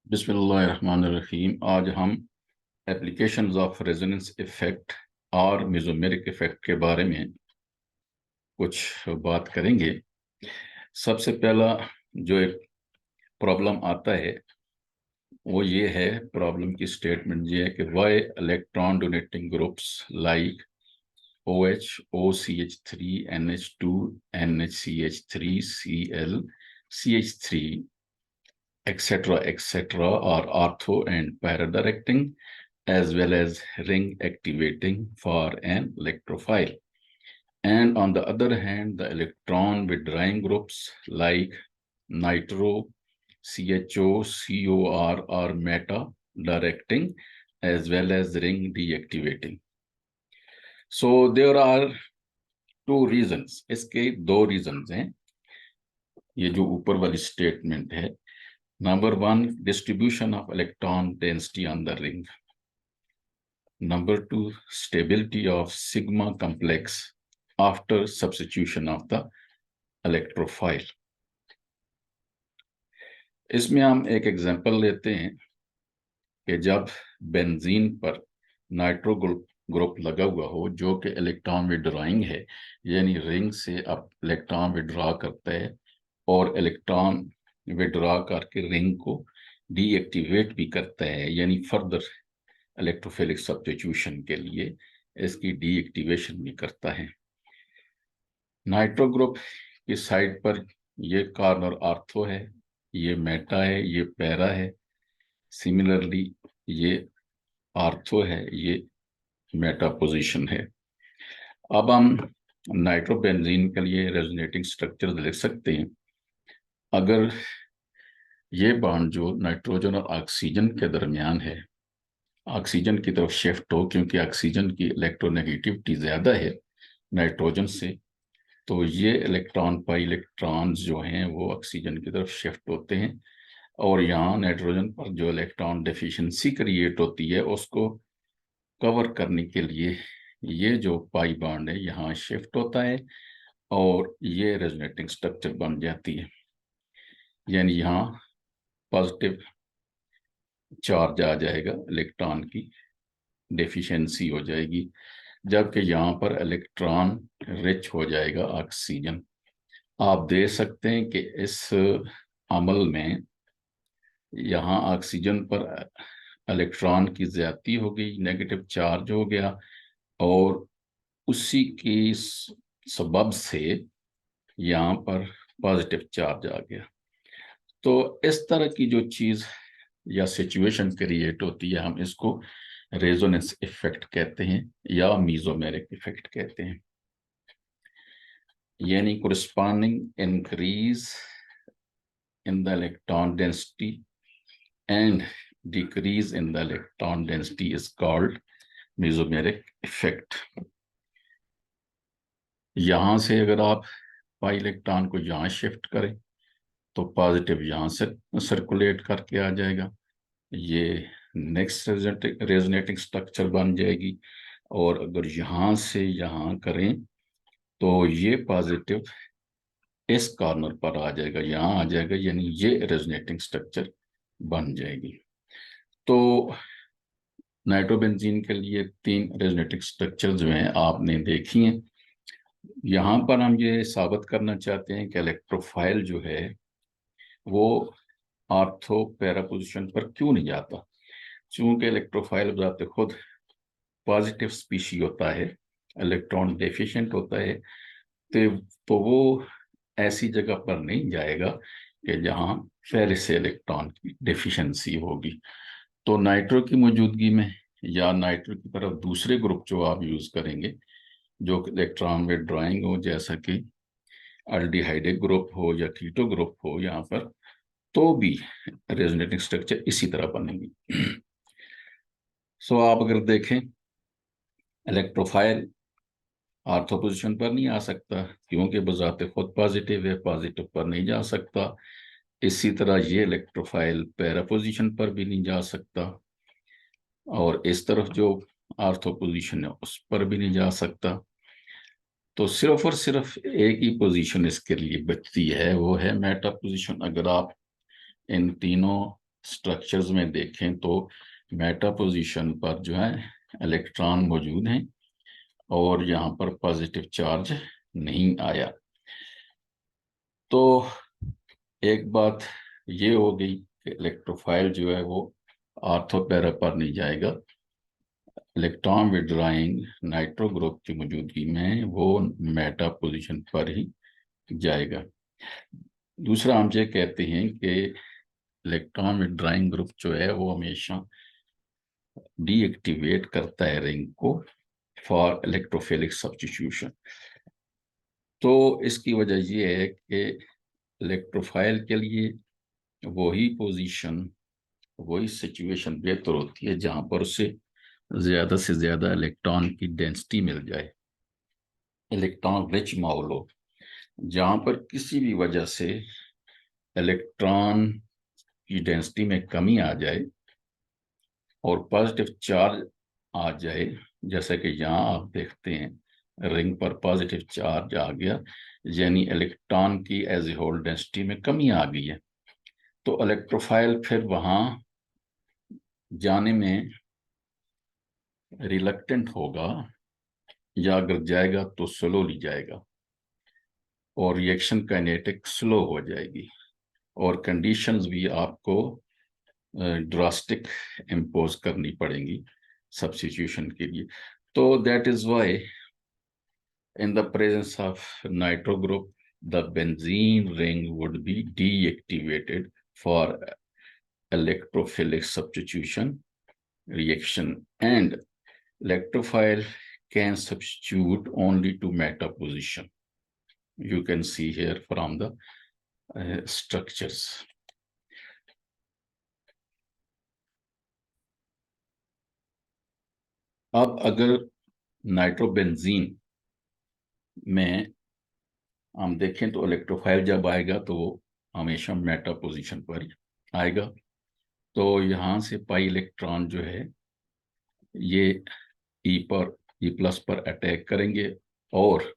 बिस्मिल्लाहिर्रहमानिर्रहीम। आज हम एप्लीकेशंस ऑफ रेजोनेंस इफेक्ट और मेसोमेरिक इफेक्ट के बारे में कुछ बात करेंगे। सबसे पहला जो एक प्रॉब्लम आता है वो ये है, प्रॉब्लम की स्टेटमेंट ये है कि why electron donating groups like OH, OCH3, NH2, NHCH3, Cl, CH3 etc. are ortho and para-directing as well as ring activating for an electrophile. And on the other hand, the electron withdrawing groups like nitro, CHO, COR are meta-directing as well as ring deactivating. So there are two reasons. इसके दो reasons हैं। ये जो ऊपर वाली statement है, number one, distribution of electron density on the ring. Number two, stability of sigma complex after substitution of the electrophile. इसमें हम एक एग्जांपल लेते हैं कि जब बेंजीन पर नाइट्रो ग्रुप लगा हुआ हो जो कि इलेक्ट्रॉन विड्रॉइंग है, यानी रिंग से अब इलेक्ट्रॉन विड्रॉ करता है और इलेक्ट्रॉन विड्रॉ करके रिंग को डीएक्टिवेट भी करता है, यानी फर्दर इलेक्ट्रोफिलिक सब्स्टिट्यूशन के लिए इसकी डीएक्टिवेशन भी करता है। नाइट्रो ग्रुप की साइड पर ये कॉर्नर आर्थो है, ये मेटा है, ये पैरा है। सिमिलरली ये आर्थो है, ये मेटा पोजीशन है। अब हम नाइट्रोबेंजीन के लिए रेजोनेटिंग स्ट्रक्चर लिख सकते हैं। अगर ये बॉन्ड जो नाइट्रोजन और ऑक्सीजन के दरमियान है, ऑक्सीजन की तरफ शिफ्ट हो, क्योंकि ऑक्सीजन की इलेक्ट्रोनेगेटिविटी ज्यादा है नाइट्रोजन से, तो ये इलेक्ट्रॉन पाई इलेक्ट्रॉन्स जो हैं वो ऑक्सीजन की तरफ शिफ्ट होते हैं और यहाँ नाइट्रोजन पर जो इलेक्ट्रॉन डेफिशिएंसी क्रिएट होती है उसको कवर करने के लिए ये जो पाई बॉन्ड है यहाँ शिफ्ट होता है और ये रेजोनेटिंग स्ट्रक्चर बन जाती है, यानी यहाँ पॉजिटिव चार्ज आ जाएगा, इलेक्ट्रॉन की डेफिशिएंसी हो जाएगी, जबकि यहाँ पर इलेक्ट्रॉन रिच हो जाएगा ऑक्सीजन। आप देख सकते हैं कि इस अमल में यहाँ ऑक्सीजन पर इलेक्ट्रॉन की ज्यादती हो गई, नेगेटिव चार्ज हो गया और उसी की सबब से यहाँ पर पॉजिटिव चार्ज आ गया। तो इस तरह की जो चीज या सिचुएशन क्रिएट होती है, हम इसको रेजोनेंस इफेक्ट कहते हैं या मीजोमेरिक इफेक्ट कहते हैं, यानी corresponding increase in the electron density and decrease in the electron density is called mesomeric effect. यहां से अगर आप पाई इलेक्ट्रॉन को यहां शिफ्ट करें तो पॉजिटिव यहां से सर्कुलेट करके आ जाएगा, ये नेक्स्ट रेजोनेटिंग स्ट्रक्चर बन जाएगी। और अगर यहां से यहां करें तो ये पॉजिटिव इस कॉर्नर पर आ जाएगा, यहाँ आ जाएगा, यानी ये रेजोनेटिंग स्ट्रक्चर बन जाएगी। तो नाइट्रोबेंजीन के लिए तीन रेजोनेटिंग स्ट्रक्चर जो हैं आपने देखी हैं। यहाँ पर हम ये साबित करना चाहते हैं कि इलेक्ट्रोफाइल जो है वो आर्थो पैरा पोजिशन पर क्यों नहीं जाता। चूंकि इलेक्ट्रोफाइल बताते खुद पॉजिटिव स्पीशी होता है, इलेक्ट्रॉन डेफिशिएंट होता है, तो वो ऐसी जगह पर नहीं जाएगा कि जहां पहले से इलेक्ट्रॉन की डेफिशिएंसी होगी। तो नाइट्रो की मौजूदगी में या नाइट्रो की तरफ दूसरे ग्रुप जो आप यूज करेंगे जो इलेक्ट्रॉन विड्रॉइंग हो, जैसा कि अल्डिहाइडिक ग्रुप हो या कीटो ग्रुप हो, यहाँ पर तो भी रेजोनेटिंग स्ट्रक्चर इसी तरह बनेगी। सो आप अगर देखें, इलेक्ट्रोफाइल आर्थो पोजिशन पर नहीं आ सकता क्योंकि बजाते खुद पॉजिटिव है, पॉजिटिव पर नहीं जा सकता। इसी तरह ये इलेक्ट्रोफाइल पैरा पोजिशन पर भी नहीं जा सकता और इस तरफ जो आर्थो पोजिशन है उस पर भी नहीं जा सकता। तो सिर्फ और सिर्फ एक ही पोजीशन इसके लिए बचती है, वो है मेटा पोजीशन। अगर आप इन तीनों स्ट्रक्चर्स में देखें तो मेटा पोजीशन पर जो है इलेक्ट्रॉन मौजूद हैं और यहाँ पर पॉजिटिव चार्ज नहीं आया। तो एक बात ये हो गई कि इलेक्ट्रोफाइल जो है वो ऑर्थो पैरा पर नहीं जाएगा, इलेक्ट्रॉन विड्रॉइंग नाइट्रो ग्रुप की मौजूदगी में वो मेटा पोजीशन पर ही जाएगा। दूसरा हम ये कहते हैं कि इलेक्ट्रॉन विड्रॉइंग ग्रुप जो है वो हमेशा डीएक्टिवेट करता है रिंग को फॉर इलेक्ट्रोफिलिक सब्स्टिट्यूशन। तो इसकी वजह ये है कि इलेक्ट्रोफाइल के लिए वही पोजीशन, वही सिचुएशन बेहतर होती है जहां पर उसे ज्यादा से ज्यादा इलेक्ट्रॉन की डेंसिटी मिल जाए, इलेक्ट्रॉन रिच माहौल हो, जहां पर किसी भी वजह से इलेक्ट्रॉन की डेंसिटी में कमी आ जाए और पॉजिटिव चार्ज आ जाए। जैसे कि यहाँ आप देखते हैं रिंग पर पॉजिटिव चार्ज आ गया, यानी इलेक्ट्रॉन की एज ए होल डेंसिटी में कमी आ गई है। तो इलेक्ट्रोफाइल फिर वहां जाने में रिलक्टेंट होगा, या अगर जाएगा तो स्लोली जाएगा और रिएक्शन काइनेटिक स्लो हो जाएगी और कंडीशंस भी आपको ड्रास्टिक इम्पोज करनी पड़ेंगी सब्स्टिट्यूशन के लिए। तो that is why in the presence of nitro group the benzene ring would be deactivated for electrophilic substitution reaction, and electrophile can substitute only to meta position. You can see here from the structures. अब अगर nitrobenzene में हम देखें तो electrophile जब आएगा तो वो हमेशा मेटा पोजीशन पर ही आएगा। तो यहाँ से पाई इलेक्ट्रॉन जो है ये ई प्लस पर अटैक करेंगे और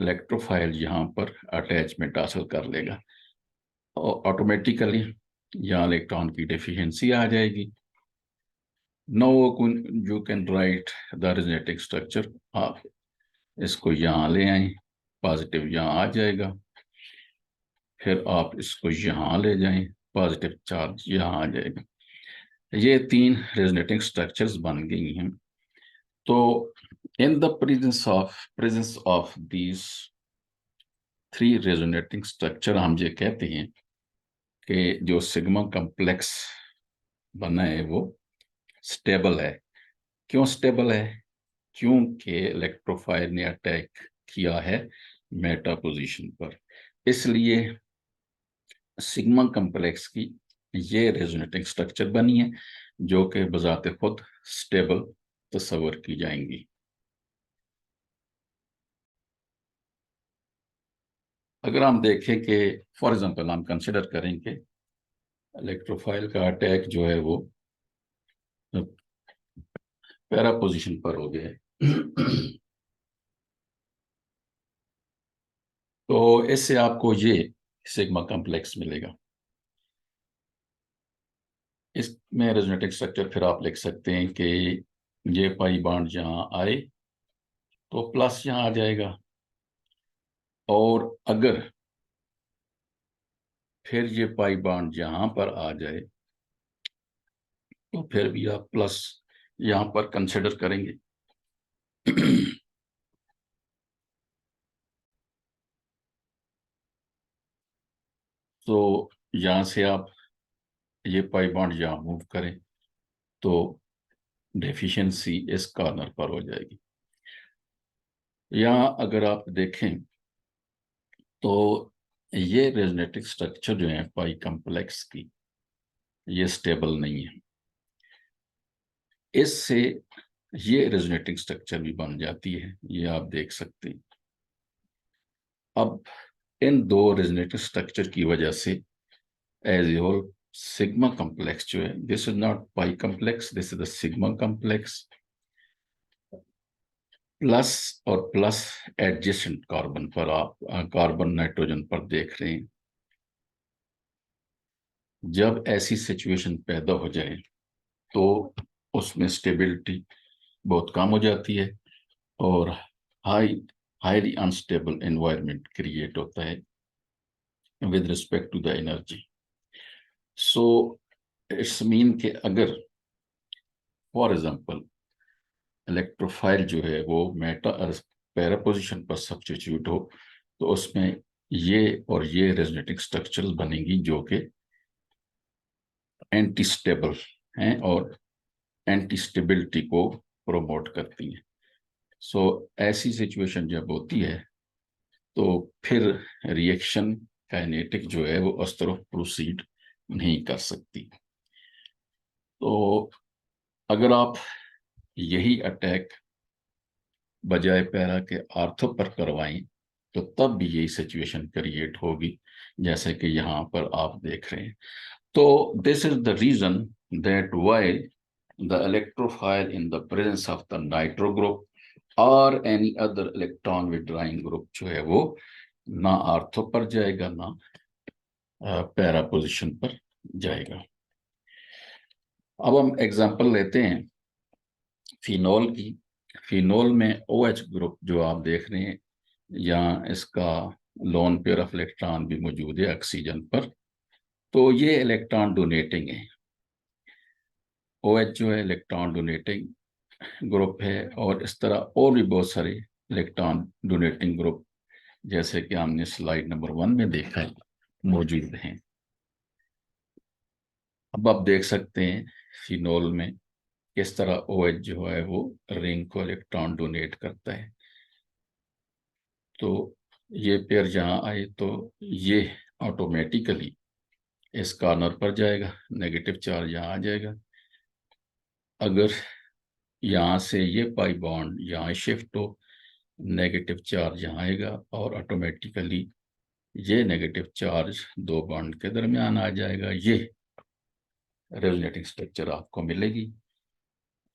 इलेक्ट्रोफाइल यहाँ पर अटैचमेंट हासिल कर लेगा और ऑटोमेटिकली यहाँ इलेक्ट्रॉन की डेफिशिएंसी आ जाएगी। No you can write the resonating structure. आप इसको यहाँ ले आए, पॉजिटिव यहाँ आ जाएगा, फिर आप इसको यहाँ ले जाएं, पॉजिटिव चार्ज यहाँ आ जाएगा। ये 3 रेजोनेटिंग स्ट्रक्चर्स बन गई हैं। तो in the presence of these 3 resonating structure हम ये कहते हैं कि जो सिग्मा कॉम्प्लेक्स बना है वो स्टेबल है। क्यों स्टेबल है? क्योंकि इलेक्ट्रोफाइल ने अटैक किया है मेटा पोजीशन पर, इसलिए सिग्मा कॉम्प्लेक्स की ये रेजोनेटिंग स्ट्रक्चर बनी है जो कि बजाते खुद स्टेबल तस्वर की जाएंगी। अगर हम देखें कि फॉर एग्जांपल हम कंसिडर करें कि इलेक्ट्रोफाइल का अटैक जो है वो पैरा पोजीशन पर हो गया है तो इससे आपको ये सिग्मा कॉम्प्लेक्स मिलेगा। इसमें रेजोनेटिंग स्ट्रक्चर फिर आप लिख सकते हैं कि ये पाई बॉन्ड जहां आए तो प्लस यहां आ जाएगा, और अगर फिर ये पाई बॉन्ड यहां पर आ जाए तो फिर भी आप प्लस यहां पर कंसिडर करेंगे तो यहां से आप ये पाई बॉन्ड यहां मूव करें तो डेफिशिएंसी इस कॉर्नर पर हो जाएगी। यहाँ अगर आप देखें तो ये रेजोनेटिक स्ट्रक्चर जो है पाई कॉम्प्लेक्स की ये स्टेबल नहीं है, इससे ये रेजोनेटिंग स्ट्रक्चर भी बन जाती है, ये आप देख सकते हैं। अब इन 2 रेजोनेटिंग स्ट्रक्चर की वजह से as a whole sigma complex जो है, this is not pi complex, this is the sigma complex plus और प्लस एडजेसेंट कार्बन पर आप कार्बन नाइट्रोजन पर देख रहे हैं जब ऐसी सिचुएशन पैदा हो जाए तो उसमें स्टेबिलिटी बहुत कम हो जाती है और हाईली अनस्टेबल एनवायरनमेंट क्रिएट होता है with respect to the energy. So it's mean कि अगर फॉर एग्जांपल इलेक्ट्रोफाइल जो है वो मेटा पैरा पोजिशन पर सब्स्टिट्यूट हो तो उसमें ये और ये रेजोनेटिंग स्ट्रक्चर्स बनेंगी जो कि एंटी स्टेबल हैं और एंटी स्टेबिलिटी को प्रोमोट करती हैं। सो ऐसी सिचुएशन जब होती है तो फिर रिएक्शन काइनेटिक जो है वो उस तरफ प्रोसीड नहीं कर सकती। तो अगर आप यही अटैक बजाय पैरा के आर्थो पर करवाएं तो तब भी यही सिचुएशन क्रिएट होगी जैसे कि यहाँ पर आप देख रहे हैं। तो this is the reason that why the electrophile in the presence of the nitro group और any other electron withdrawing group जो है वो ना आर्थो पर जाएगा ना पैरा पोजिशन पर जाएगा। अब हम एग्जांपल लेते हैं फिनोल की। फिनोल में OH ग्रुप जो आप देख रहे हैं यहाँ इसका लोन पेयर ऑफ इलेक्ट्रॉन भी मौजूद है ऑक्सीजन पर, तो ये इलेक्ट्रॉन डोनेटिंग है। OH जो है इलेक्ट्रॉन डोनेटिंग ग्रुप है और इस तरह और भी बहुत सारे इलेक्ट्रॉन डोनेटिंग ग्रुप जैसे कि हमने स्लाइड नंबर 1 में देखा है मौजूद हैं। अब आप देख सकते हैं फिनोल में किस तरह OH जो है वो रिंग को इलेक्ट्रॉन डोनेट करता है। तो ये पेयर जहाँ आए तो ये ऑटोमेटिकली इस कॉर्नर पर जाएगा, नेगेटिव चार्ज यहाँ आ जाएगा। अगर यहाँ से ये पाई बॉन्ड यहाँ शिफ्ट हो, नेगेटिव चार्ज यहाँ आएगा और ऑटोमेटिकली ये नेगेटिव चार्ज दो बॉन्ड के दरमियान आ जाएगा। ये रेजोनेटिंग स्ट्रक्चर आपको मिलेगी।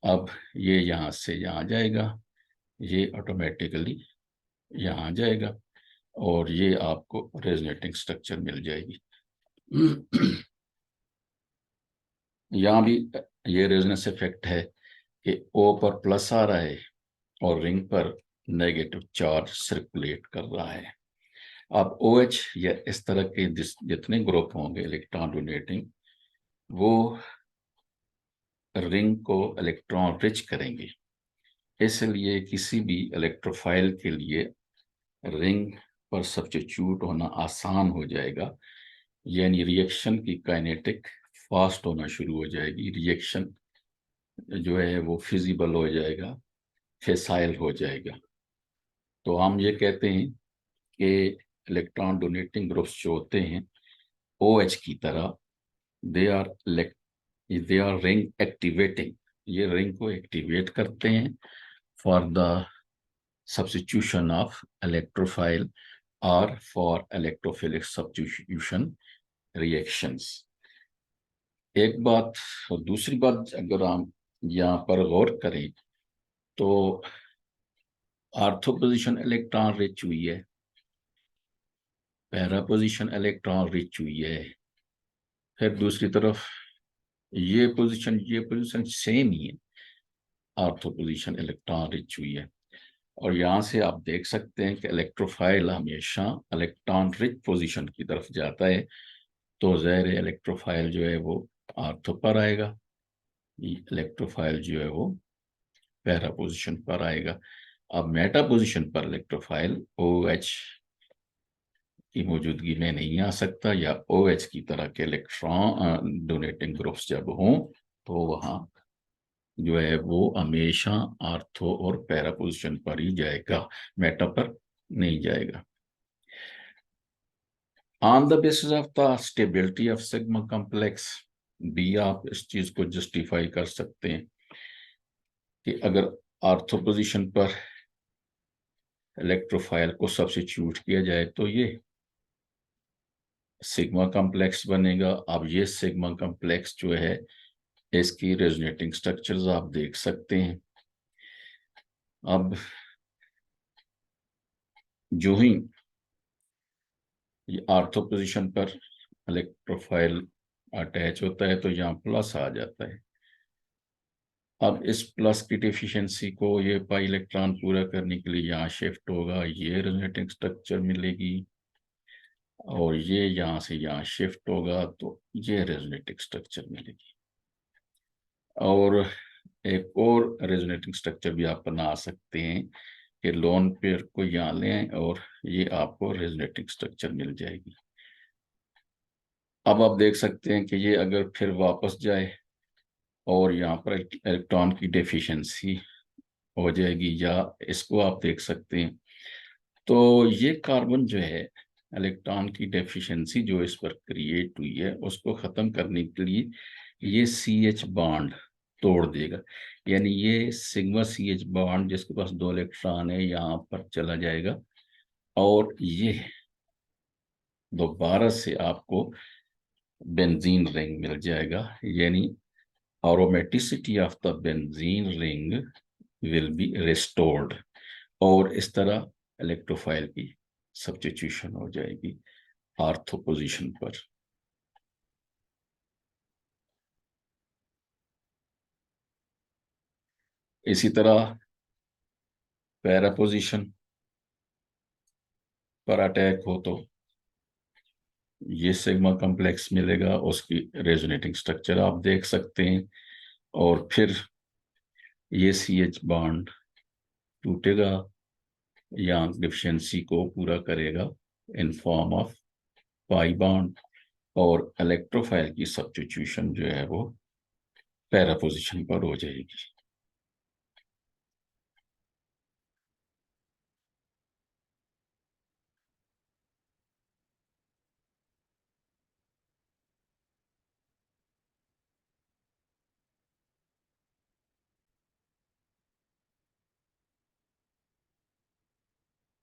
अब ये यहाँ से यहाँ जाएगा, ये ऑटोमेटिकली यहाँ जाएगा और ये आपको रेजोनेटिंग स्ट्रक्चर मिल जाएगी। यहाँ भी ये रेजोनेंस इफेक्ट है कि O पर प्लस आ रहा है और रिंग पर नेगेटिव चार्ज सर्कुलेट कर रहा है। अब OH या इस तरह के जितने ग्रुप होंगे इलेक्ट्रॉन डोनेटिंग वो रिंग को इलेक्ट्रॉन रिच करेंगे, इसलिए किसी भी इलेक्ट्रोफाइल के लिए रिंग पर सब्स्टिट्यूट होना आसान हो जाएगा, यानी रिएक्शन की काइनेटिक फास्ट होना शुरू हो जाएगी, रिएक्शन जो है वो फिजिबल हो जाएगा, फेसाइल हो जाएगा। तो हम ये कहते हैं कि इलेक्ट्रॉन डोनेटिंग ग्रुप्स जो होते हैं OH की तरह दे आर रिंग एक्टिवेटिंग, ये रिंग को एक्टिवेट करते हैं for the substitution of electrophile और फॉर इलेक्ट्रोफिलिक सब्स्टिट्यूशन रिएक्शंस। एक बात और दूसरी बात अगर हम यहाँ पर गौर करें तो आर्थो पोजिशन इलेक्ट्रॉन रिच हुई है, पैरा पोजिशन इलेक्ट्रॉन रिच हुई है, फिर दूसरी तरफ ये पोजिशन सेम ही है, आर्थो पोजिशन इलेक्ट्रॉन रिच हुई है। और यहाँ से आप देख सकते हैं कि इलेक्ट्रोफाइल हमेशा इलेक्ट्रॉन रिच पोजिशन की तरफ जाता है, तो ज़ाहिर है इलेक्ट्रोफाइल जो है वो आर्थो पर आएगा, इलेक्ट्रोफाइल जो है वो पैरा पोजिशन पर आएगा। अब मेटा पोजिशन पर इलेक्ट्रोफाइल OH की मौजूदगी में नहीं आ सकता, या OH की तरह के इलेक्ट्रॉन डोनेटिंग ग्रुप्स जब हों तो वहाँ जो है वो हमेशा आर्थो और पैरा पोजिशन पर ही जाएगा, मेटा पर नहीं जाएगा। On the basis of the stability of sigma complex भी आप इस चीज को जस्टिफाई कर सकते हैं कि अगर आर्थो पोजिशन पर इलेक्ट्रोफाइल को सब्स्टिट्यूट किया जाए तो ये सिग्मा कॉम्प्लेक्स बनेगा। अब ये सिग्मा कॉम्प्लेक्स जो है इसकी रेजोनेटिंग स्ट्रक्चर्स आप देख सकते हैं। अब जो ही ये आर्थो पोजिशन पर इलेक्ट्रोफाइल अटैच होता है तो यहाँ प्लस आ जाता है। अब इस प्लस की डेफिशिएंसी को ये पाई इलेक्ट्रॉन पूरा करने के लिए यहाँ शिफ्ट होगा, ये रेजोनेटिंग स्ट्रक्चर मिलेगी, और ये यहाँ से यहाँ शिफ्ट होगा तो ये रेजोनेटिंग स्ट्रक्चर मिलेगी। और एक और रेजोनेटिंग स्ट्रक्चर भी आप बना सकते हैं कि लोन पेयर को यहाँ लें और ये आपको रेजोनेटिंग स्ट्रक्चर मिल जाएगी। अब आप देख सकते हैं कि ये अगर फिर वापस जाए और यहाँ पर इलेक्ट्रॉन की डेफिशिएंसी हो जाएगी, या इसको आप देख सकते हैं तो ये कार्बन जो है इलेक्ट्रॉन की डेफिशिएंसी जो इस पर क्रिएट हुई है उसको ख़त्म करने के लिए ये CH बॉन्ड तोड़ देगा। यानी ये सिग्मा CH बॉन्ड जिसके पास 2 इलेक्ट्रॉन है यहाँ पर चला जाएगा, और ये दोबारा से आपको बेंजीन रिंग मिल जाएगा। यानी aromaticity of the benzene ring will be restored, और इस तरह इलेक्ट्रोफाइल की सब्स्टिट्यूशन हो जाएगी ऑर्थो पोजीशन पर। इसी तरह पैरा पोजीशन पर अटैक हो तो ये सिग्मा कॉम्प्लेक्स मिलेगा, उसकी रेजोनेटिंग स्ट्रक्चर आप देख सकते हैं, और फिर ये CH बॉन्ड टूटेगा या डिफिशियंसी को पूरा करेगा in form of pi bond, और इलेक्ट्रोफाइल की सब्स्टिट्यूशन जो है वो पैरा पोजीशन पर हो जाएगी।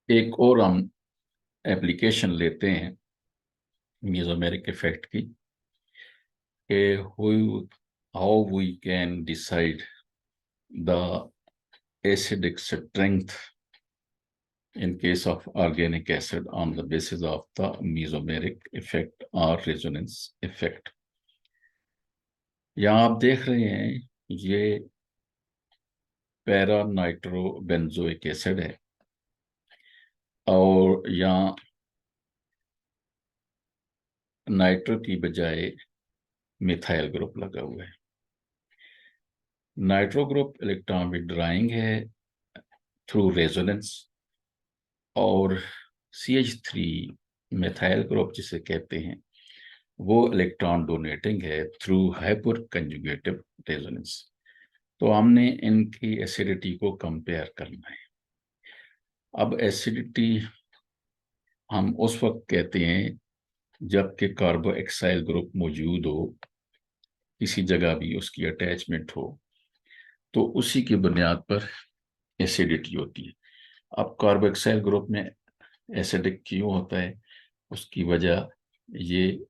एक और हम एप्लीकेशन लेते हैं मेसोमेरिक इफेक्ट की, how we can decide the acidic strength in case of organic acid on the basis of the mesomeric effect or resonance effect। यहाँ आप देख रहे हैं ये पैरा नाइट्रो बेंजोइक एसिड है, और यहाँ नाइट्रो की बजाय मिथाइल ग्रुप लगा हुआ है। नाइट्रो ग्रुप इलेक्ट्रॉन विड्रॉइंग है थ्रू रेजोनेंस, और CH3 मिथाइल ग्रुप जिसे कहते हैं वो इलेक्ट्रॉन डोनेटिंग है थ्रू हाइपर कंजुगेटिव रेजोनेंस। तो हमने इनकी एसिडिटी को कंपेयर करना है। अब एसिडिटी हम उस वक्त कहते हैं जबकि कार्बोक्सिल ग्रुप मौजूद हो, किसी जगह भी उसकी अटैचमेंट हो, तो उसी की बुनियाद पर एसिडिटी होती है। अब कार्बोक्सिल ग्रुप में एसिडिक क्यों होता है, उसकी वजह ये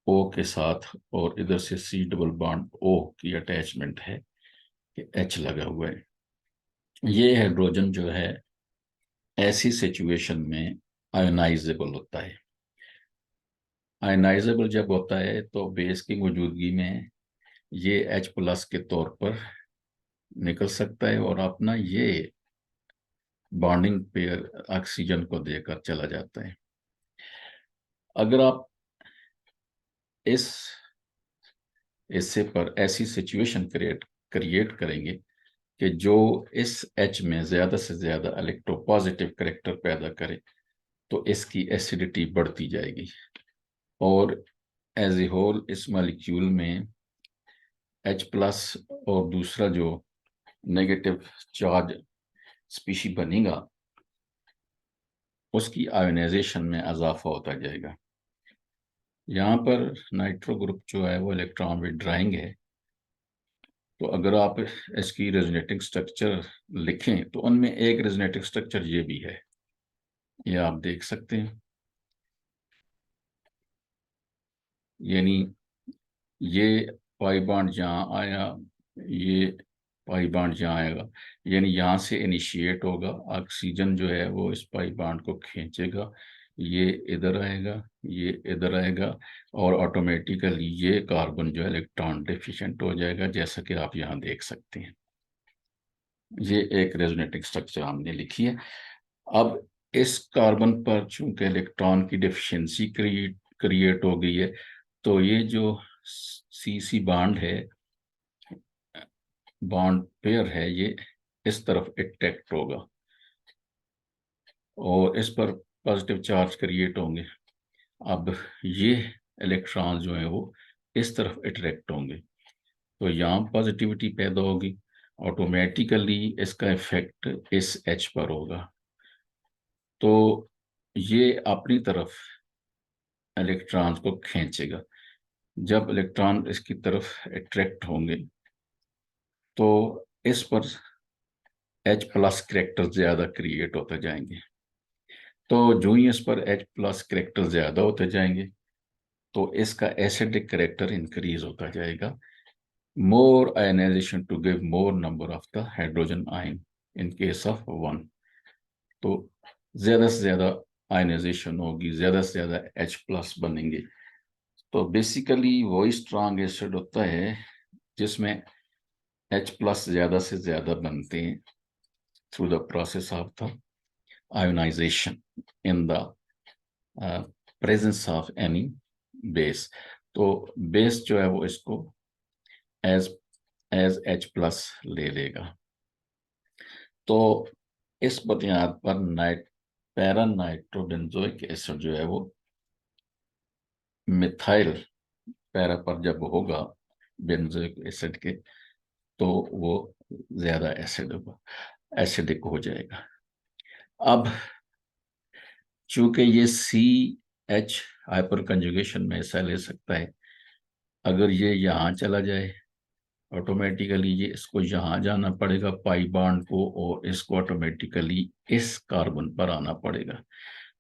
O के साथ और इधर से C डबल बॉन्ड O की अटैचमेंट है कि H लगा हुआ है। ये हाइड्रोजन जो है ऐसी सिचुएशन में आयोनाइजेबल होता है। आयोनाइजेबल जब होता है तो बेस की मौजूदगी में ये H प्लस के तौर पर निकल सकता है और अपना ये बॉन्डिंग पेयर ऑक्सीजन को देकर चला जाता है। अगर आप इस हिस्से पर ऐसी सिचुएशन क्रिएट करेंगे कि जो इस H में ज्यादा से ज्यादा इलेक्ट्रोपॉजिटिव करेक्टर पैदा करे, तो इसकी एसिडिटी बढ़ती जाएगी, और एज ए होल इस मॉलिक्यूल में H प्लस और दूसरा जो नेगेटिव चार्ज स्पीशी बनेगा उसकी आयोनाइजेशन में इजाफा होता जाएगा। यहाँ पर नाइट्रो ग्रुप जो है वो इलेक्ट्रॉन विड्रॉइंग है, तो अगर आप इसकी रेजोनेटिंग स्ट्रक्चर लिखें तो उनमें एक रेजोनेटिंग स्ट्रक्चर ये भी है, ये आप देख सकते हैं। यानी ये पाई बॉन्ड जहाँ आया, ये पाई बॉन्ड जहाँ आएगा, यानी यहाँ से इनिशिएट होगा, ऑक्सीजन जो है वो इस पाई बॉन्ड को खींचेगा, ये इधर आएगा, ये इधर आएगा, और ऑटोमेटिकली ये कार्बन जो है इलेक्ट्रॉन डेफिशिएंट हो जाएगा, जैसा कि आप यहाँ देख सकते हैं। ये एक रेजोनेटिंग स्ट्रक्चर हमने लिखी है। अब इस कार्बन पर चूंकि इलेक्ट्रॉन की डेफिशिएंसी क्रिएट हो गई है, तो ये जो सी बॉन्ड है, बॉन्ड पेयर है, ये इस तरफ अट्रैक्ट होगा और इस पर पॉजिटिव चार्ज क्रिएट होंगे। अब ये इलेक्ट्रॉन जो है वो इस तरफ अट्रैक्ट होंगे, तो यहाँ पॉजिटिविटी पैदा होगी, ऑटोमेटिकली इसका इफेक्ट इस एच पर होगा, तो ये अपनी तरफ इलेक्ट्रॉन को खींचेगा। जब इलेक्ट्रॉन इसकी तरफ अट्रैक्ट होंगे तो इस पर H प्लस करेक्टर ज्यादा क्रिएट होते जाएंगे, तो जो ही इस पर H प्लस करेक्टर ज्यादा होते जाएंगे तो इसका एसिडिक करेक्टर इंक्रीज होता जाएगा। More ionization to give more number of the hydrogen ion in case of one, तो ज्यादा से ज्यादा आयनाइजेशन होगी, ज्यादा से ज्यादा H प्लस बनेंगे। तो बेसिकली वही स्ट्रॉन्ग एसिड होता है जिसमें H प्लस ज्यादा से ज्यादा बनते हैं through the process of the ionization in the presence of any base. तो बेस जो है वो इसको एज एज H प्लस ले लेगा। तो इस बुनियाद पर पैरा नाइट्रोबेंजोइक एसिड जो है वो मिथाइल पैरा पर जब होगा बेंजोइक एसिड के, तो वो ज्यादा एसिडिक हो जाएगा। अब चूंकि ये CH हाइपर कंजुगेशन में हिस्सा ले सकता है, अगर ये यहाँ चला जाए ऑटोमेटिकली ये इसको यहाँ जाना पड़ेगा पाई बॉन्ड को, और इसको ऑटोमेटिकली इस कार्बन पर आना पड़ेगा।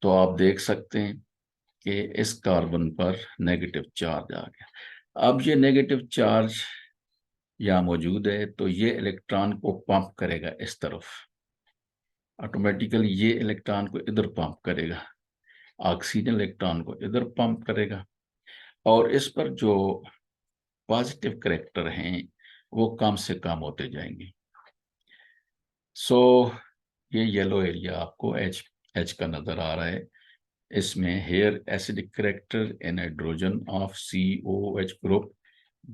तो आप देख सकते हैं कि इस कार्बन पर नेगेटिव चार्ज आ गया। अब ये नेगेटिव चार्ज यहाँ मौजूद है, तो ये इलेक्ट्रॉन को पंप करेगा इस तरफ, ऑटोमेटिकली ये इलेक्ट्रॉन को इधर पंप करेगा, ऑक्सीजन इलेक्ट्रॉन को इधर पंप करेगा, और इस पर जो पॉजिटिव करेक्टर हैं वो कम से कम होते जाएंगे। सो ये येलो एरिया आपको H का नजर आ रहा है, इसमें here acidic character in hydrogen of COH group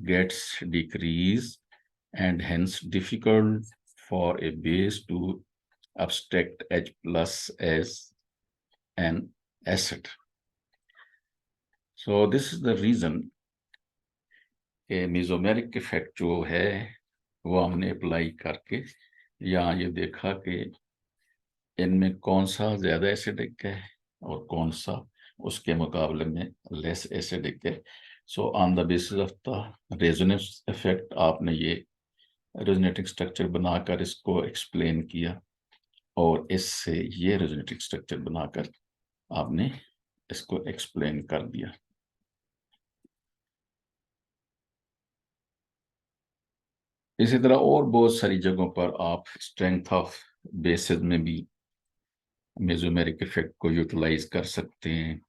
gets decrease and hence difficult for a base to abstract H plus as an acid. So this is the reason कि mesomeric effect जो है वो हमने अप्लाई करके यहाँ ये देखा कि इनमें कौन सा ज्यादा एसिडिक है और कौन सा उसके मुकाबले में लेस एसिडिक है। So on the basis of the resonance effect आपने ये रेजोनेटिंग स्ट्रक्चर बनाकर इसको एक्सप्लेन किया, और इससे ये रेजोनेटिंग स्ट्रक्चर बनाकर आपने इसको एक्सप्लेन कर दिया। इसी तरह और बहुत सारी जगहों पर आप स्ट्रेंथ ऑफ बेसिस में भी मेसोमेरिक इफेक्ट को यूटिलाइज कर सकते हैं,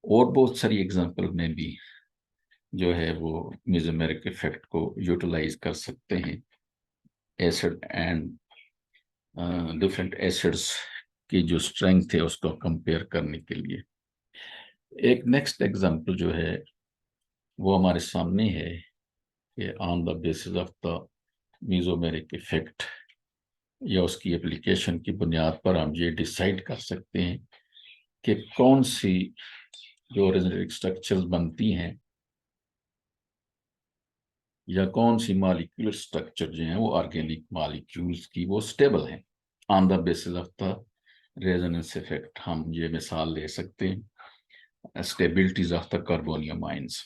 और बहुत सारी एग्जांपल में भी जो है वो मेसोमेरिक इफेक्ट को यूटिलाइज कर सकते हैं एसिड एंड डिफरेंट एसिड्स की जो स्ट्रेंथ है उसको कंपेयर करने के लिए। एक नेक्स्ट एग्जांपल जो है वो हमारे सामने है कि on the basis of the mesomeric effect या उसकी एप्लीकेशन की बुनियाद पर हम ये डिसाइड कर सकते हैं कि कौन सी जो रेजोनेटिंग स्ट्रक्चर्स बनती हैं या कौन सी मॉलिक्यूलर स्ट्रक्चर जो है वो ऑर्गेनिक मॉलिक्यूल्स की वो स्टेबल है। On the basis of the resonance effect हम ये मिसाल ले सकते हैं stabilities of the carbonium ions.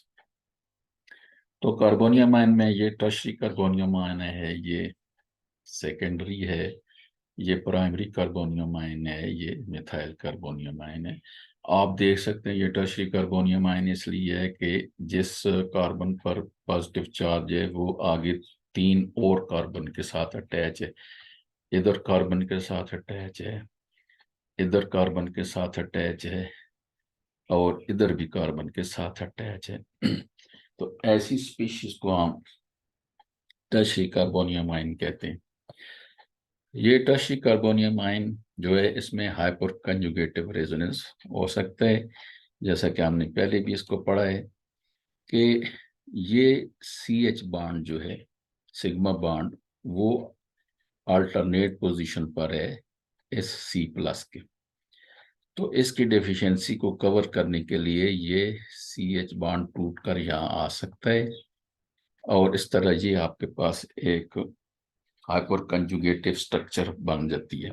तो कार्बोनियम आयन में ये टर्शरी कार्बोनियम आयन है, ये सेकेंडरी है, ये प्राइमरी कार्बोनियम आयन है, ये मिथाइल कार्बोनियम आयन है। आप देख सकते हैं ये टर्शरी कार्बोनियम आयन इसलिए है कि जिस कार्बन पर पॉजिटिव चार्ज है वो आगे 3 और कार्बन के साथ अटैच है, इधर कार्बन के साथ अटैच है, इधर कार्बन के साथ अटैच है और इधर भी कार्बन के साथ अटैच है। तो ऐसी स्पीशीज को हम टर्शियरी कार्बोनियम आयन कहते हैं। ये टर्शियरी कार्बोनियम आयन जो है, इसमें हाइपर कंजुगेटिव रेजोनेंस हो सकता है, जैसा कि हमने पहले भी इसको पढ़ा है कि ये CH बाड जो है, सिग्मा बाड, वो अल्टरनेट पोजीशन पर है इस C+ के। तो इसकी डेफिशिएंसी को कवर करने के लिए ये CH बाड टूट कर यहाँ आ सकता है और इस तरह ये आपके पास एक हाइपर कंजुगेटिव स्ट्रक्चर बन जाती है,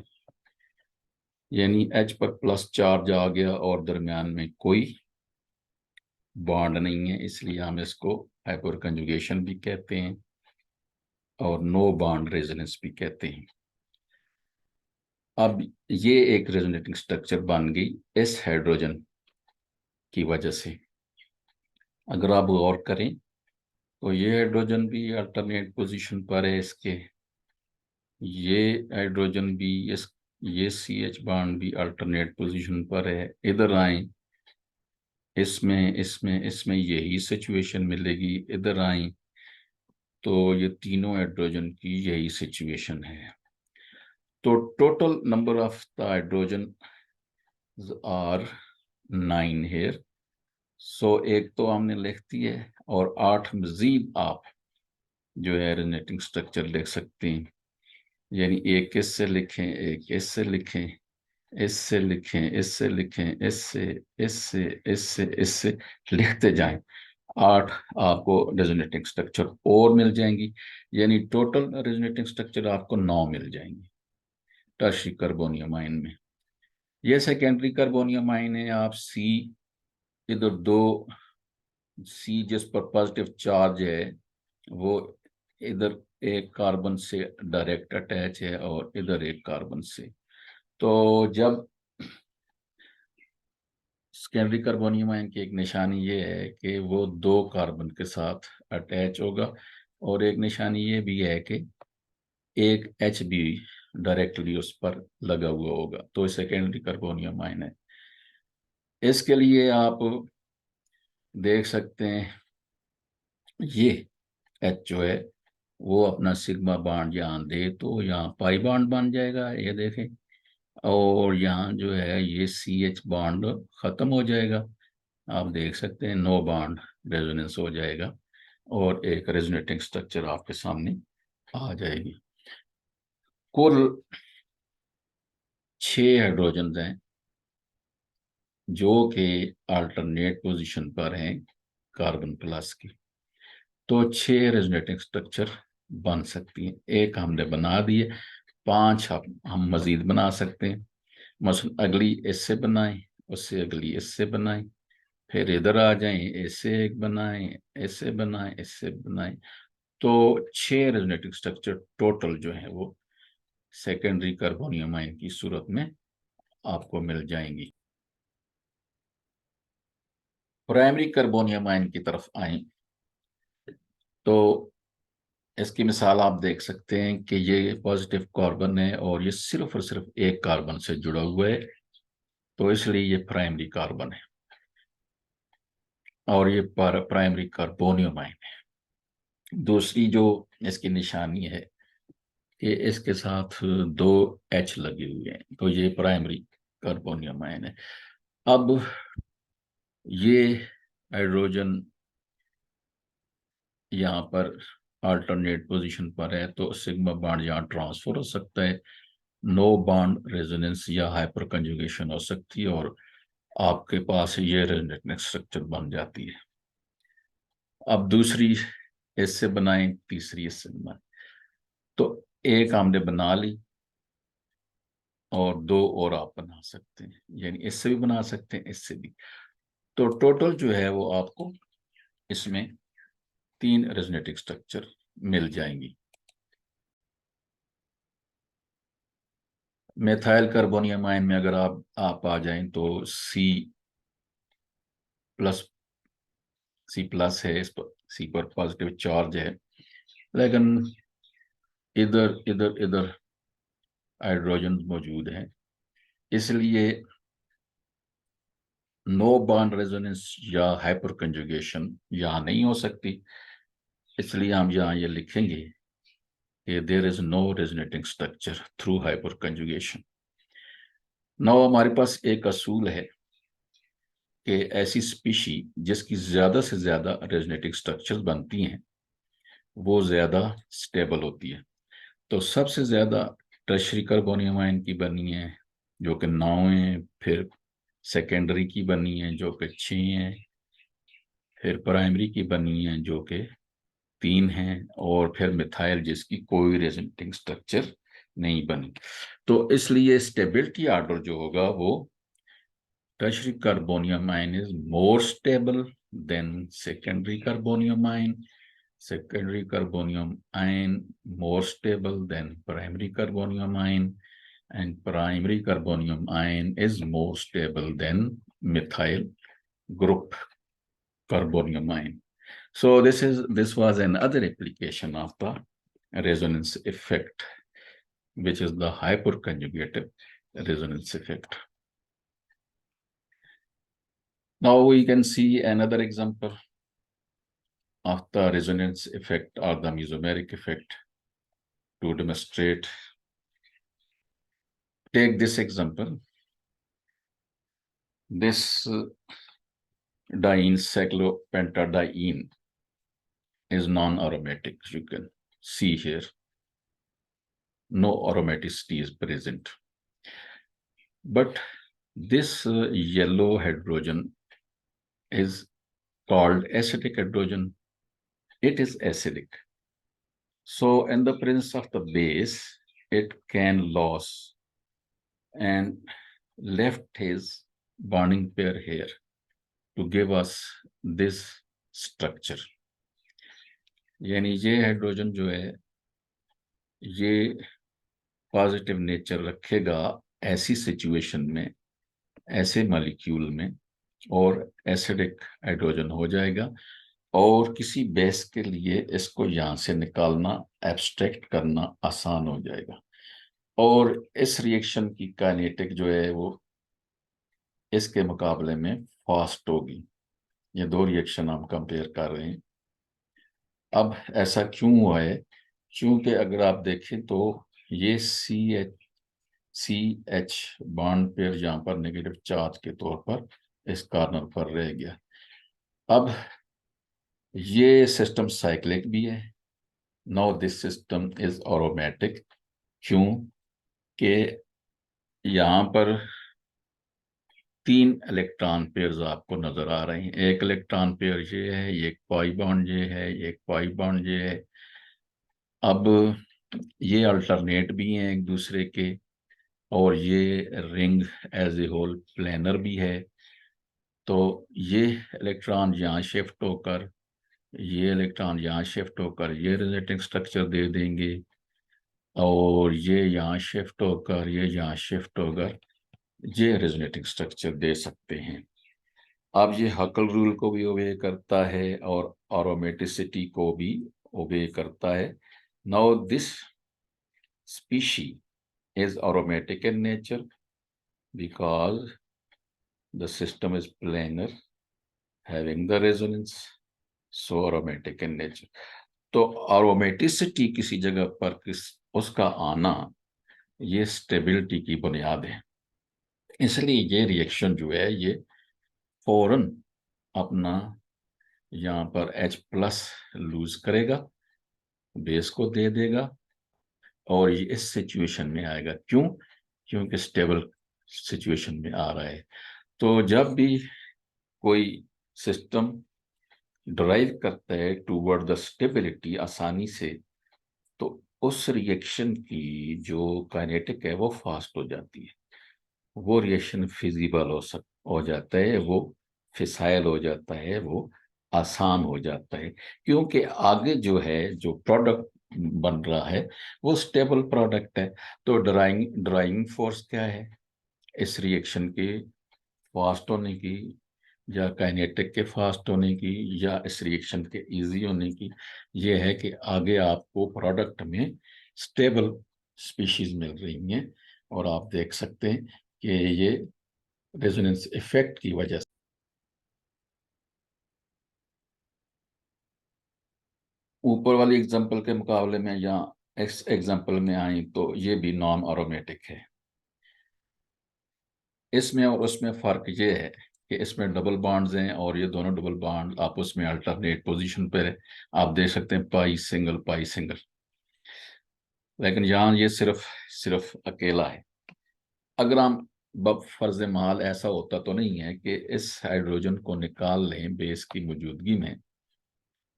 यानी H पर प्लस चार्ज आ गया और दरमियान में कोई बॉन्ड नहीं है, इसलिए हम इसको हाइपर कंजुगेशन भी कहते हैं और नो बॉन्ड रेजोनेंस भी कहते हैं। अब ये एक रेजोनेटिंग स्ट्रक्चर बन गई इस हाइड्रोजन की वजह से। अगर आप गौर करें तो ये हाइड्रोजन भी अल्टरनेट पोजीशन पर है इसके, ये हाइड्रोजन भी, ये CH बाड भी अल्टरनेट पोजीशन पर है। इधर आए, इसमें इसमें इसमें यही सिचुएशन मिलेगी। इधर आए तो ये तीनों हाइड्रोजन की यही सिचुएशन है। तो total number of the hydrogen are 9 here. So एक तो हमने लिख दी है और 8 मजीद आप जो है रेजोनेटिंग स्ट्रक्चर लिख सकते हैं, यानी एक इससे लिखें, एक इससे लिखें, इससे लिखें, इससे लिखें, इससे, इससे, इससे, इससे लिखते जाएं। 8 आपको रेजोनेटिंग स्ट्रक्चर और मिल जाएंगी, यानी टोटल रेजोनेटिंग स्ट्रक्चर आपको 9 मिल जाएंगी टर्शियरी कार्बोनियम आयन में। ये सेकेंडरी कार्बोनियम आयन है। आप सी, इधर दो सी जिस पर पॉजिटिव चार्ज है वो इधर एक कार्बन से डायरेक्ट अटैच है और इधर एक कार्बन से। तो जब सेकेंडरी कार्बोनियम आयन की एक निशानी ये है कि वो 2 कार्बन के साथ अटैच होगा और एक निशानी ये भी है कि एक H भी डायरेक्टली उस पर लगा हुआ होगा, तो सेकेंडरी कार्बोनियम आयन है। इसके लिए आप देख सकते हैं ये H जो है वो अपना सिग्मा बाड यहाँ दे तो यहाँ पाई बाड बन जाएगा, ये देखें, और यहाँ जो है ये CH बाड खत्म हो जाएगा। आप देख सकते हैं नो बाड रेजोनेंस हो जाएगा और एक रेजोनेटिंग स्ट्रक्चर आपके सामने आ जाएगी। कुल 6 हाइड्रोजन हैं जो कि अल्टरनेट पोजीशन पर हैं कार्बन प्लस की। तो 6 रेजोनेटिंग स्ट्रक्चर बन सकती हैं। एक हमने बना दिए, 5 हम मजीद बना सकते हैं। मसलन अगली इससे बनाएं, उससे अगली इससे बनाएं, फिर इधर आ जाएं, इससे एक बनाएं, इससे बनाएं, इससे बनाएं। तो 6 रेजोनेटिंग स्ट्रक्चर टोटल जो है वो सेकेंडरी कार्बोनियम आयन की सूरत में आपको मिल जाएंगी। प्राइमरी कार्बोनियम आयन की तरफ आए तो इसकी मिसाल आप देख सकते हैं कि ये पॉजिटिव कार्बन है और ये सिर्फ और सिर्फ एक कार्बन से जुड़ा हुआ है, तो इसलिए ये प्राइमरी कार्बन है और ये प्राइमरी कार्बोनियम आयन है। दूसरी जो इसकी निशानी है कि इसके साथ 2 H लगे हुए हैं, तो ये प्राइमरी कार्बोनियम आयन है। अब ये हाइड्रोजन यहाँ पर अल्टरनेट पोजीशन पर है तो सिग्मा बॉन्ड यहाँ ट्रांसफर हो सकता है, नो बॉन्ड रेजोनेंस या हाइपर कंजुगेशन हो सकती है और आपके पास ये रेजोनेटिंग स्ट्रक्चर बन जाती है। अब दूसरी इससे बनाएं, तीसरी इससे बनाएं, तो एक हमने बना ली और 2 और आप बना सकते हैं, यानी इससे भी बना सकते हैं, इससे भी। तो टोटल जो है वो आपको इसमें 3 रेजोनेटिंग स्ट्रक्चर मिल जाएंगी। मेथाइल कार्बोनियम आयन में अगर आप आ जाएं तो प्लस C+ है, इस पर C पर पॉजिटिव चार्ज है, लेकिन इधर इधर इधर हाइड्रोजन मौजूद हैं इसलिए नो बॉन्ड रेजोनेंस या हाइपर कंजुगेशन यहाँ नहीं हो सकती, इसलिए हम यहाँ ये लिखेंगे कि there is no resonating structure through hyperconjugation. Now हमारे पास एक असूल है कि ऐसी स्पीशी जिसकी ज्यादा से ज्यादा रेजोनेटिंग स्ट्रक्चर्स बनती हैं वो ज्यादा स्टेबल होती है। तो सबसे ज्यादा टर्शरी कार्बोनियम आयन की बनी है जो कि 9 है, फिर सेकेंडरी की बनी है जो कि 6 है, फिर प्राइमरी की बनी है जो कि 3 है, और फिर मिथाइल जिसकी कोई रेजोनेटिंग स्ट्रक्चर नहीं बनी। तो इसलिए स्टेबिलिटी आर्डर जो होगा वो tertiary carbonium ion is more stable than secondary carbonium ion. Secondary carbonium ion more stable than primary carbonium ion, and primary carbonium ion is more stable than methyl group carbonium ion. So this was another application of the resonance effect, which is the hyperconjugative resonance effect. Now we can see another example of the resonance effect or the mesomeric effect to demonstrate. Take this example. This diene, cyclopentadiene, is non-aromatic. You can see here, no aromaticity is present. But this yellow hydrogen is called acidic hydrogen. It is acidic. So in the presence of the base, it can lose and left his bonding pair here to give us this structure. यानी ये hydrogen जो है ये positive nature रखेगा ऐसी situation में, ऐसे molecule में, और एसिडिक हाइड्रोजन हो जाएगा, और किसी बेस के लिए इसको यहां से निकालना, एब्स्ट्रैक्ट करना आसान हो जाएगा। और इस रिएक्शन की काइनेटिक जो है वो इसके मुकाबले में फास्ट होगी। ये दो रिएक्शन हम कंपेयर कर रहे हैं। अब ऐसा क्यों हुआ है? क्योंकि अगर आप देखें तो ये सी एच बॉन्ड पेयर यहाँ पर नेगेटिव चार्ज के तौर पर इस कॉर्नर पर रह गया। अब ये सिस्टम साइक्लिक भी है। Now this system is aromatic. क्यों कि यहाँ पर 3 इलेक्ट्रॉन पेयर्स आपको नजर आ रहे हैं। एक इलेक्ट्रॉन पेयर ये है, एक पाई बॉन्ड ये है, एक पाई बॉन्ड ये है। अब ये अल्टरनेट भी हैं एक दूसरे के, और ये ring as a whole planar भी है। तो ये इलेक्ट्रॉन यहाँ शिफ्ट होकर, ये इलेक्ट्रॉन यहाँ शिफ्ट होकर ये रिजल्टिंग स्ट्रक्चर दे देंगे, और ये यहाँ शिफ्ट होकर ये यहाँ शिफ्ट होकर ये रेजोनेटिंग स्ट्रक्चर दे सकते हैं। अब ये हकल रूल को भी ओबे करता है और एरोमेटिसिटी को भी ओबे करता है। Now this species is aromatic in nature because the system is planar having the resonance, so aromatic in nature. तो aromaticity किसी जगह पर उसका आना ये स्टेबिलिटी की बुनियाद है। इसलिए ये रिएक्शन जो है ये फौरन अपना यहाँ पर H+ लूज करेगा, बेस को दे देगा, और ये इस सिचुएशन में आएगा। क्यों? क्योंकि स्टेबल सिचुएशन में आ रहा है। तो जब भी कोई सिस्टम ड्राइव करता है टूवर्ड द स्टेबिलिटी आसानी से, तो उस रिएक्शन की जो काइनेटिक है वो फास्ट हो जाती है, वो रिएक्शन फिजिबल हो जाता है, वो फिसाइल हो जाता है, वो आसान हो जाता है, क्योंकि आगे जो है जो प्रोडक्ट बन रहा है वो स्टेबल प्रोडक्ट है। तो ड्राइंग फोर्स क्या है इस रिएक्शन के फास्ट होने की, या काइनेटिक के फास्ट होने की, या इस रिएक्शन के इजी होने की? ये है कि आगे आपको प्रोडक्ट में स्टेबल स्पीशीज मिल रही हैं, और आप देख सकते हैं कि ये रेजोनेंस इफेक्ट की वजह से। ऊपर वाली एग्जांपल के मुकाबले में या इस एग्जांपल में आई तो ये भी नॉन एरोमेटिक है। इसमें और उसमें फ़र्क ये है कि इसमें डबल बॉन्ड्स हैं और ये दोनों डबल बॉन्ड आपस में अल्टरनेट पोजीशन पर है। आप देख सकते हैं पाई सिंगल। लेकिन यहाँ ये सिर्फ सिर्फ अकेला है। अगर हम बब फर्ज महल ऐसा होता तो नहीं है कि इस हाइड्रोजन को निकाल लें बेस की मौजूदगी में,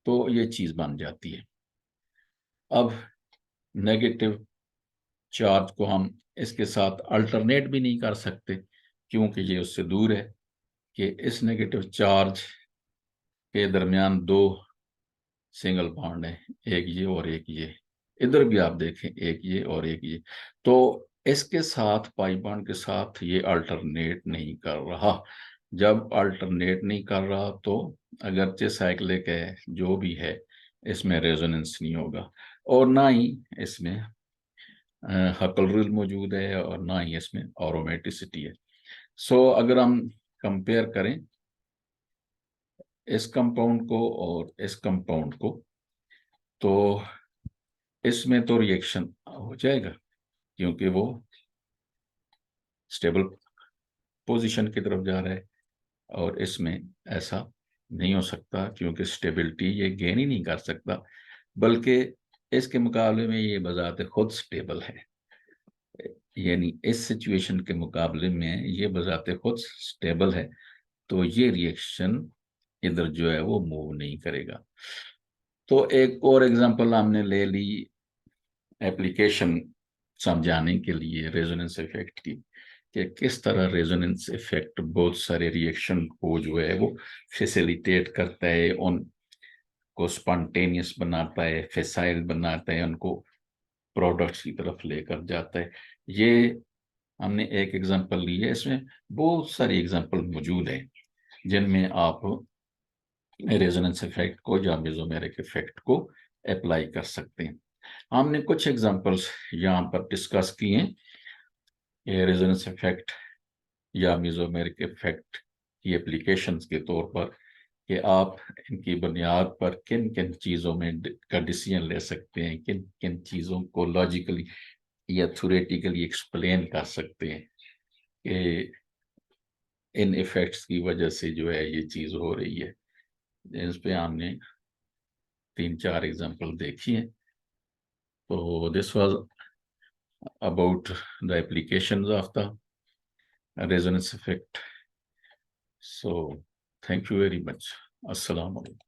तो ये चीज़ बन जाती है। अब नेगेटिव चार्ज को हम इसके साथ अल्टरनेट भी नहीं कर सकते क्योंकि ये उससे दूर है कि इस नेगेटिव चार्ज के दरमियान दो सिंगल बॉन्ड है, एक ये और एक ये। इधर भी आप देखें एक ये और एक ये। तो इसके साथ पाई बॉन्ड के साथ ये अल्टरनेट नहीं कर रहा। जब अल्टरनेट नहीं कर रहा तो अगरचे साइक्लिक है जो भी है, इसमें रेजोनेंस नहीं होगा और ना ही इसमें हकल रूल मौजूद है और ना ही इसमें ऑरोमेटिसिटी है। सो अगर हम कंपेयर करें इस कंपाउंड को और इस कंपाउंड को, तो इसमें तो रिएक्शन हो जाएगा क्योंकि वो स्टेबल पोजीशन की तरफ जा रहा है और इसमें ऐसा नहीं हो सकता क्योंकि स्टेबिलिटी ये गेन ही नहीं कर सकता, बल्कि इसके मुकाबले में ये बजाते खुद स्टेबल है। यानी इस सिचुएशन के मुकाबले में ये बजाते खुद स्टेबल है, तो ये रिएक्शन इधर जो है वो मूव नहीं करेगा। तो एक और एग्जांपल हमने ले ली एप्लीकेशन समझाने के लिए रेजोनेंस इफेक्ट की, कि किस तरह रेजोनेंस इफेक्ट बहुत सारे रिएक्शन को जो है वो फैसिलिटेट करता है, उनको स्पॉन्टेनियस बनाता है, फेसाइल बनाता है, उनको प्रोडक्ट्स की तरफ लेकर जाता है। ये हमने एक एग्जांपल ली है, इसमें बहुत सारी एग्जांपल मौजूद है जिनमें आप रेजोनेंस इफेक्ट को या मेसोमेरिक इफेक्ट को अप्लाई कर सकते हैं। हमने कुछ एग्जांपल्स यहाँ पर डिस्कस किए हैं, रेजोनेंस इफेक्ट या मेसोमेरिक इफेक्ट की एप्लीकेशंस के तौर पर, कि आप इनकी बुनियाद पर किन किन चीज़ों में का डिसीजन ले सकते हैं, किन किन चीज़ों को लॉजिकली या थ्योरेटिकली एक्सप्लेन कर सकते हैं कि इन इफेक्ट्स की वजह से जो है ये चीज़ हो रही है। इस पे हमने 3-4 एग्जांपल देखी है। तो this was about the applications of the resonance effect. So thank you very much. Assalamu alaikum.